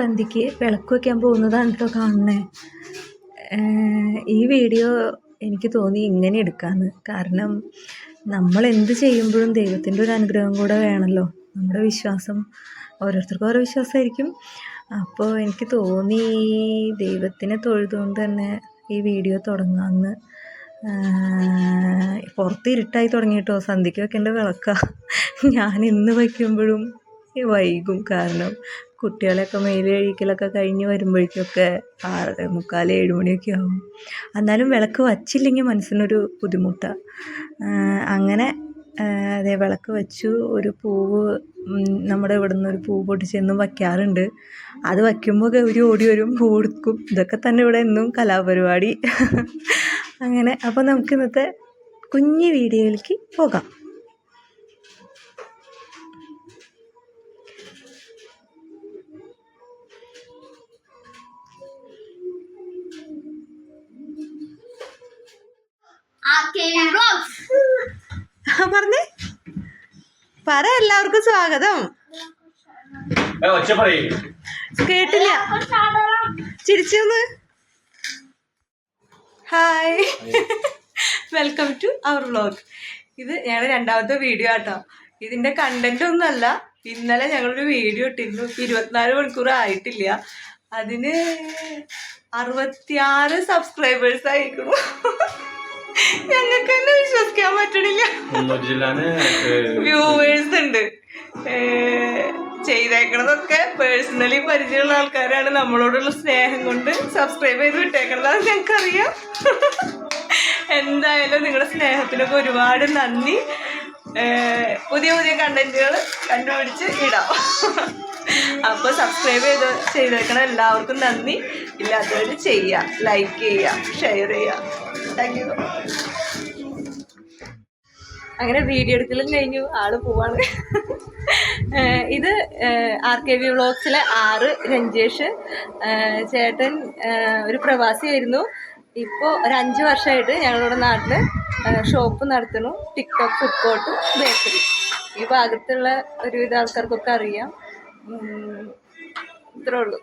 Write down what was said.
സന്ധ്യയ്ക്ക് വിളക്ക് വയ്ക്കാൻ പോകുന്നതാണ് കേട്ടോ കാണുന്നത്. ഈ വീഡിയോ എനിക്ക് തോന്നി ഇങ്ങനെ എടുക്കാമെന്ന്. കാരണം നമ്മൾ എന്ത് ചെയ്യുമ്പോഴും ദൈവത്തിൻ്റെ ഒരു അനുഗ്രഹം കൂടെ വേണമല്ലോ. നമ്മുടെ വിശ്വാസം ഓരോരുത്തർക്കും ഓരോ വിശ്വാസമായിരിക്കും. അപ്പോൾ എനിക്ക് തോന്നി ദൈവത്തിനെ തൊഴുതുകൊണ്ട് തന്നെ ഈ വീഡിയോ തുടങ്ങാമെന്ന്. പുറത്ത് ഇരുട്ടായി തുടങ്ങി കേട്ടോ. സന്ധ്യയ്ക്ക് വെക്കേണ്ട വിളക്കാണ്. ഞാൻ ഇന്ന് വയ്ക്കുമ്പോഴും വൈകും. കാരണം കുട്ടികളെയൊക്കെ മേല് കഴിക്കലൊക്കെ കഴിഞ്ഞ് വരുമ്പോഴേക്കൊക്കെ 6:45 7 മണിയൊക്കെ ആകും. എന്നാലും വിളക്ക് വച്ചില്ലെങ്കിൽ മനസ്സിനൊരു ബുദ്ധിമുട്ടാണ്. അങ്ങനെ അതേ വിളക്ക് വെച്ചു. ഒരു പൂവ് നമ്മുടെ ഇവിടെ നിന്ന് ഒരു പൂവ് പൊട്ടിച്ചെന്നും വയ്ക്കാറുണ്ട്. അത് വയ്ക്കുമ്പോൾ ഗൗരി ഓടി വരും, പൂ കൊടുക്കും. ഇതൊക്കെ തന്നെ ഇവിടെ എന്നും കലാപരിപാടി. അങ്ങനെ അപ്പോൾ നമുക്ക് ഇന്നത്തെ കുഞ്ഞു വീഡിയോയിലേക്ക് പോകാം. പറഞ്ഞേ പറ. എല്ലാവർക്കും സ്വാഗതം. കേട്ടില്ല, ചിരിച്ചൊന്ന്. Hi, welcome to our vlog. ഇത് ഞങ്ങളുടെ 2ാമത്തെ വീഡിയോ ആട്ടോ. ഇതിന്റെ കണ്ടന്റ് ഒന്നല്ല. ഇന്നലെ ഞങ്ങളൊരു വീഡിയോ ഇട്ടിരുന്നു. 24 മണിക്കൂർ ആയിട്ടില്ല. അതിന് 66 സബ്സ്ക്രൈബേഴ്സ് ആയിരിക്കുന്നു. ഞങ്ങൾക്ക് തന്നെ വിശ്വസിക്കാൻ പറ്റണില്ല. വ്യൂവേഴ്സ് ഉണ്ട്. ചെയ്തേക്കണതൊക്കെ പേഴ്സണലി പരിചയമുള്ള ആൾക്കാരാണ്. നമ്മളോടുള്ള സ്നേഹം കൊണ്ട് സബ്സ്ക്രൈബ് ചെയ്ത് വിട്ടേക്കണത്. അത് ഞങ്ങൾക്കറിയാം. എന്തായാലും നിങ്ങളുടെ സ്നേഹത്തിനൊക്കെ ഒരുപാട് നന്ദി. പുതിയ പുതിയ കണ്ടന്റുകൾ കണ്ടുപിടിച്ച് ഇടാം. അപ്പോൾ സബ്സ്ക്രൈബ് ചെയ്തേക്കണ എല്ലാവർക്കും നന്ദി. ഇല്ലാത്തവർ ചെയ്യുക, ലൈക്ക് ചെയ്യുക, ഷെയർ ചെയ്യുക. Thank you. അങ്ങനെ വീഡിയോ എടുക്കലും കഴിഞ്ഞു. ആള് പോവാണ്. ഇത് RKV വ്ളോഗ്സിലെ 6 രഞ്ജേഷ് ചേട്ടൻ. ഒരു പ്രവാസിയായിരുന്നു. ഇപ്പോൾ ഒരു 5 വർഷമായിട്ട് ഞങ്ങളുടെ നാട്ടിൽ ഷോപ്പ് നടത്തുന്നു. TikTok food court bakery. ഈ ഭാഗത്തുള്ള ഒരുവിധ ആൾക്കാർക്കൊക്കെ അറിയാം. ഇത്രേ ഉള്ളൂ.